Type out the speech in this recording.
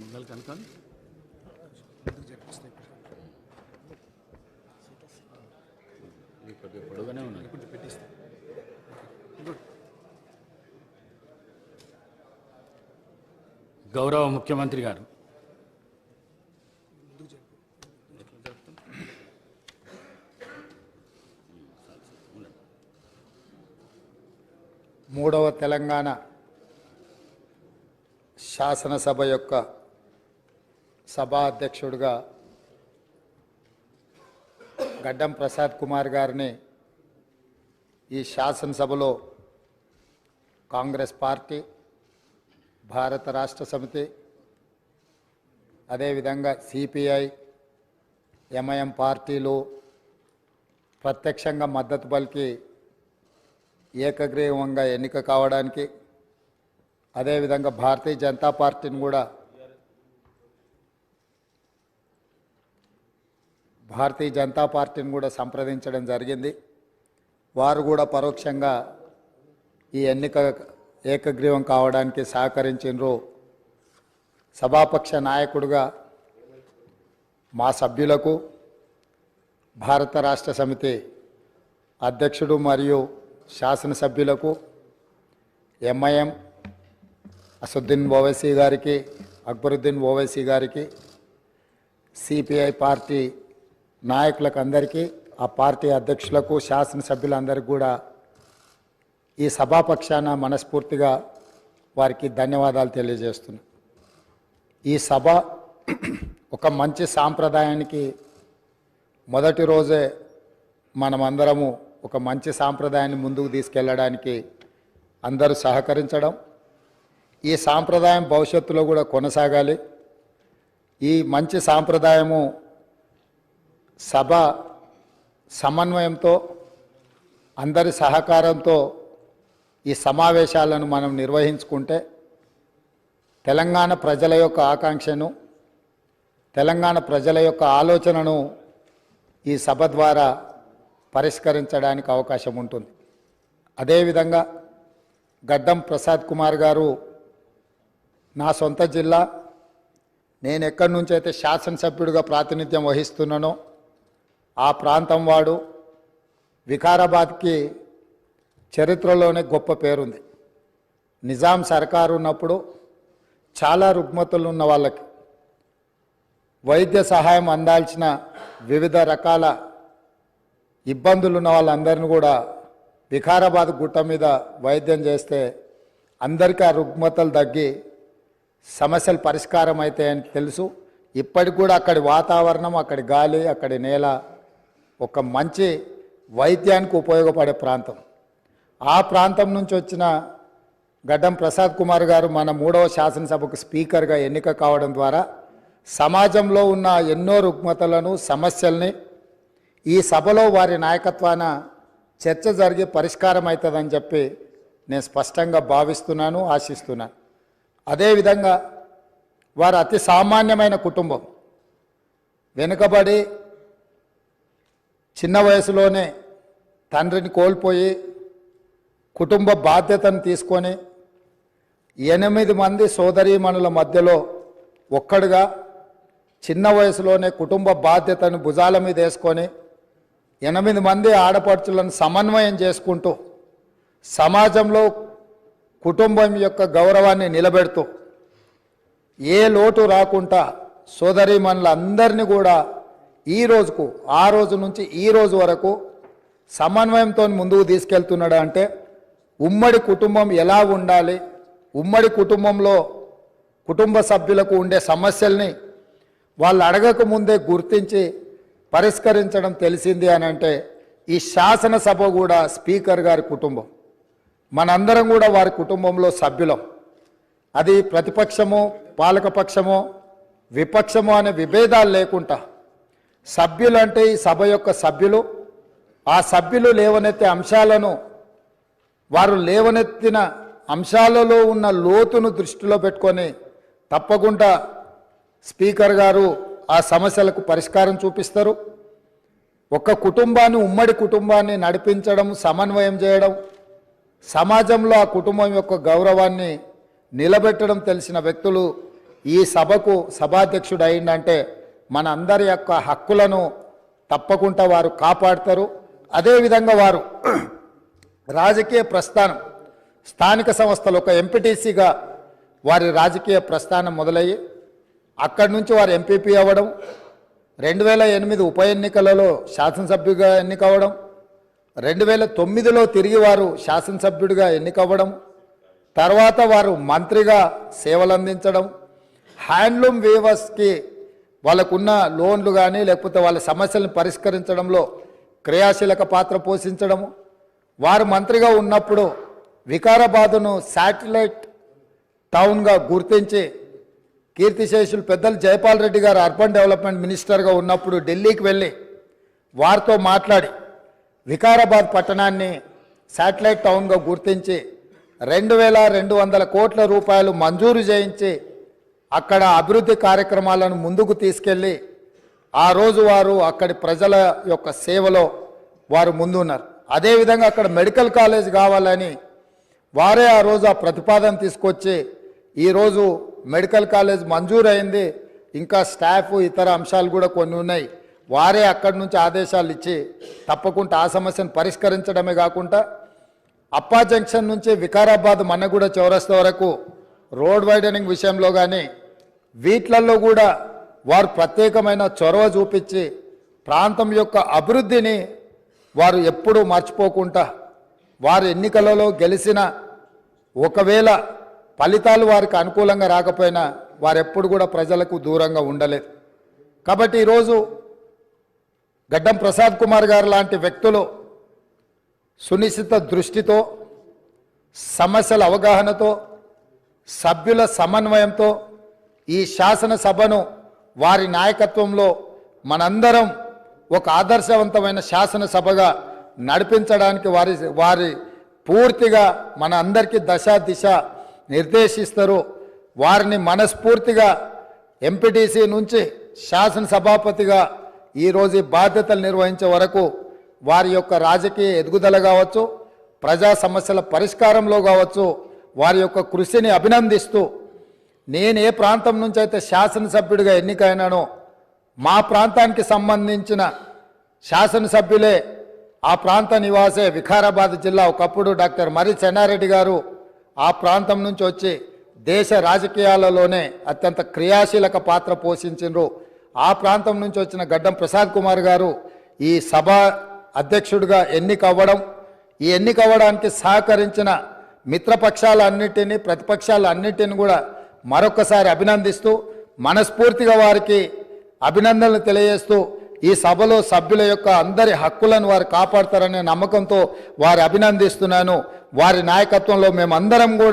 మంగళ కనకం కొద్దిగా పొడుగానే ఉన్నది. గౌరవ ముఖ్యమంత్రి గారు మూడవ తెలంగాణ శాసనసభ యొక్క సభా అధ్యక్షుడిగా గడ్డం ప్రసాద్ కుమార్ గారిని ఈ శాసనసభలో కాంగ్రెస్ పార్టీ, భారత రాష్ట్ర సమితి, అదేవిధంగా సిపిఐ, ఎంఐఎం పార్టీలు ప్రత్యక్షంగా మద్దతు పలికి ఏకగ్రీవంగా ఎన్నిక కావడానికి, అదేవిధంగా భారతీయ జనతా పార్టీని కూడా సంప్రదించడం జరిగింది. వారు కూడా పరోక్షంగా ఈ ఎన్నిక ఏకగ్రీవం కావడానికి సహకరించారు. సభాపక్ష నాయకుడిగా మా సభ్యులకు, భారత రాష్ట్ర సమితి అధ్యక్షుడు మరియు శాసనసభ్యులకు, ఎంఐఎం అసదుద్దీన్ ఓవైసీ గారికి, అక్బరుద్దీన్ ఓవైసీ గారికి, సిపిఐ పార్టీ నాయకులకు అందరికీ, ఆ పార్టీ అధ్యక్షులకు, శాసనసభ్యులందరికీ కూడా ఈ సభాపక్షాన మనస్ఫూర్తిగా వారికి ధన్యవాదాలు తెలియజేస్తున్నాను. ఈ సభ ఒక మంచి సాంప్రదాయానికి మొదటి రోజే మనమందరము ఒక మంచి సాంప్రదాయాన్ని ముందుకు తీసుకెళ్ళడానికి అందరూ సహకరించడం, ఈ సాంప్రదాయం భవిష్యత్తులో కూడా కొనసాగాలి. ఈ మంచి సాంప్రదాయము సభ సమన్వయంతో, అందరి సహకారంతో ఈ సమావేశాలను మనం నిర్వహించుకుంటే తెలంగాణ ప్రజల యొక్క ఆకాంక్షను, తెలంగాణ ప్రజల యొక్క ఆలోచనను ఈ సభ ద్వారా పరిష్కరించడానికి అవకాశం ఉంటుంది. అదేవిధంగా గడ్డం ప్రసాద్ కుమార్ గారు నా సొంత జిల్లా, నేను ఎక్కడి నుంచి అయితే శాసనసభ్యుడిగా ప్రాతినిధ్యం వహిస్తున్నానో ఆ ప్రాంతం వాడు. వికారాబాద్కి చరిత్రలోనే గొప్ప పేరుంది. నిజాం సర్కారు ఉన్నప్పుడు చాలా రుగ్మతలు ఉన్న వాళ్ళకి వైద్య సహాయం అందాల్సిన వివిధ రకాల ఇబ్బందులు ఉన్న వాళ్ళందరినీ కూడా వికారాబాద్ గుట్ట మీద వైద్యం చేస్తే అందరికీ ఆ రుగ్మతలు తగ్గి సమస్యలు పరిష్కారం అవుతాయని తెలుసు. ఇప్పటికి కూడా అక్కడి వాతావరణం, అక్కడి గాలి, అక్కడి నేల ఒక మంచి వైద్యానికి ఉపయోగపడే ప్రాంతం. ఆ ప్రాంతం నుంచి వచ్చిన గడ్డం ప్రసాద్ కుమార్ గారు మన 3వ శాసనసభకు స్పీకర్గా ఎన్నిక కావడం ద్వారా సమాజంలో ఉన్న ఎన్నో రుగ్మతలను, సమస్యల్ని ఈ సభలో వారి నాయకత్వాన చర్చ జరిగి పరిష్కారం అవుతుందని చెప్పి నేను స్పష్టంగా భావిస్తున్నాను, ఆశిస్తున్నాను. అదేవిధంగా వారు అతి సామాన్యమైన కుటుంబం. వెనుకబడి చిన్న వయసులోనే తండ్రిని కోల్పోయి కుటుంబ బాధ్యతను తీసుకొని 8 మంది సోదరీమణుల మధ్యలో ఒక్కడుగా చిన్న వయసులోనే కుటుంబ బాధ్యతను భుజాల మీద వేసుకొని 8 మంది ఆడపడుచులను సమన్వయం చేసుకుంటూ సమాజంలో కుటుంబం యొక్క గౌరవాన్ని నిలబెడుతూ ఏ లోటు రాకుండా సోదరీమణులందరినీ కూడా ఈ రోజుకు, ఆ రోజు నుంచి ఈ రోజు వరకు సమన్వయంతో ముందుకు తీసుకెళ్తున్నాడు. అంటే ఉమ్మడి కుటుంబం ఎలా ఉండాలి, ఉమ్మడి కుటుంబంలో కుటుంబ సభ్యులకు ఉండే సమస్యల్ని వాళ్ళు అడగక ముందే గుర్తించి పరిష్కరించడం తెలిసింది అని అంటే ఈ శాసనసభ కూడా స్పీకర్ గారి కుటుంబం. మనందరం కూడా వారి కుటుంబంలో సభ్యులం. అది ప్రతిపక్షము, పాలకపక్షము, విపక్షము అనే విభేదాలు లేకుండా సభ్యులు అంటే ఈ సభ యొక్క సభ్యులు. ఆ సభ్యులు లేవనెత్తే అంశాలను, వారు లేవనెత్తిన అంశాలలో ఉన్న లోతును దృష్టిలో పెట్టుకొని తప్పకుండా స్పీకర్ గారు ఆ సమస్యలకు పరిష్కారం చూపిస్తారు. ఒక కుటుంబాన్ని, ఉమ్మడి కుటుంబాన్ని నడిపించడం, సమన్వయం చేయడం, సమాజంలో ఆ కుటుంబం యొక్క గౌరవాన్ని నిలబెట్టడం తెలిసిన వ్యక్తులు ఈ సభకు సభాధ్యక్షుడు అయిందంటే మన అందరి యొక్క హక్కులను తప్పకుండా వారు కాపాడతారు. అదేవిధంగా వారు రాజకీయ ప్రస్థానం స్థానిక సంస్థలు ఒక ఎంపీటీసీగా వారి రాజకీయ ప్రస్థానం మొదలయ్యి అక్కడి నుంచి వారు ఎంపీపీ అవ్వడం, 2008 ఉప ఎన్నికలలో శాసనసభ్యుడిగా ఎన్నికవ్వడం, 2009లో తిరిగి వారు శాసనసభ్యుడిగా ఎన్నికవ్వడం, తర్వాత వారు మంత్రిగా సేవలు అందించడం, హ్యాండ్లూమ్ వీవర్స్కి వాళ్ళకున్న లోన్లు కానీ లేకపోతే వాళ్ళ సమస్యలను పరిష్కరించడంలో క్రియాశీలక పాత్ర పోషించడము, వారు మంత్రిగా ఉన్నప్పుడు వికారాబాదును శాటిలైట్ టౌన్గా గుర్తించి కీర్తిశేషులు పెద్దలు జైపాల్ రెడ్డి గారు అర్బన్ డెవలప్మెంట్ మినిస్టర్గా ఉన్నప్పుడు ఢిల్లీకి వెళ్ళి వారితో మాట్లాడి వికారాబాద్ పట్టణాన్ని శాటిలైట్ టౌన్గా గుర్తించి 2200 కోట్ల రూపాయలు మంజూరు చేయించి అక్కడ అభివృద్ధి కార్యక్రమాలను ముందుకు తీసుకెళ్ళి ఆ రోజు వారు అక్కడి ప్రజల యొక్క సేవలో వారు ముందున్నారు. అదేవిధంగా అక్కడ మెడికల్ కాలేజ్ కావాలని వారే ఆ రోజు ఆ ప్రతిపాదన తీసుకొచ్చి ఈరోజు మెడికల్ కాలేజ్ మంజూరు అయింది. ఇంకా స్టాఫ్ ఇతర అంశాలు కూడా కొన్ని ఉన్నాయి. వారే అక్కడి నుంచి ఆదేశాలు ఇచ్చి తప్పకుండా ఆ సమస్యను పరిష్కరించడమే కాకుండా అప్పా జంక్షన్ నుంచి వికారాబాద్ మన్నగూడ చౌరస్తా వరకు రోడ్ వైడనింగ్ విషయంలో కానీ వీట్లల్లో కూడా వారు ప్రత్యేకమైన చొరవ చూపించి ప్రాంతం యొక్క అభివృద్ధిని వారు ఎప్పుడూ మర్చిపోకుండా వారు ఎన్నికలలో గెలిచిన ఒకవేళ ఫలితాలు వారికి అనుకూలంగా రాకపోయినా వారెప్పుడు కూడా ప్రజలకు దూరంగా ఉండలేదు. కాబట్టి ఈరోజు గడ్డం ప్రసాద్ కుమార్ గారు లాంటి వ్యక్తులు సునిశ్చిత దృష్టితో, సమస్యల అవగాహనతో, సభ్యుల సమన్వయంతో ఈ శాసనసభను వారి నాయకత్వంలో మనందరం ఒక ఆదర్శవంతమైన శాసనసభగా నడిపించడానికి వారి పూర్తిగా మన అందరికీ దశ దిశ నిర్దేశిస్తారు. వారిని మనస్ఫూర్తిగా ఎంపీటీసీ నుంచి శాసనసభాపతిగా ఈరోజు ఈ బాధ్యతలు నిర్వహించే వరకు వారి యొక్క రాజకీయ ఎదుగుదల కావచ్చు, ప్రజా సమస్యల పరిష్కారంలో కావచ్చు, వారి యొక్క కృషిని అభినందిస్తూ నేను ఏ ప్రాంతం నుంచి అయితే శాసనసభ్యుడిగా ఎన్నికైనానో మా ప్రాంతానికి సంబంధించిన శాసనసభ్యులే ఆ ప్రాంత నివాసే వికారాబాద్ జిల్లా ఒకప్పుడు డాక్టర్ మర్రి చెన్నారెడ్డి గారు ఆ ప్రాంతం నుంచి వచ్చి దేశ రాజకీయాలలోనే అత్యంత క్రియాశీలక పాత్ర పోషించారు. ఆ ప్రాంతం నుంచి వచ్చిన గడ్డం ప్రసాద్ కుమార్ గారు ఈ సభ అధ్యక్షుడిగా ఎన్నికవ్వడం, ఈ ఎన్నికవ్వడానికి సహకరించిన మిత్రపక్షాలన్నిటినీ ప్రతిపక్షాలన్నిటిని కూడా మరొకసారి అభినందిస్తూ మనస్ఫూర్తిగా వారికి అభినందనలు తెలియజేస్తూ ఈ సభలో సభ్యుల యొక్క అందరి హక్కులను వారు కాపాడతారనే నమ్మకంతో వారి అభినందిస్తున్నాను. వారి నాయకత్వంలో మేమందరం కూడా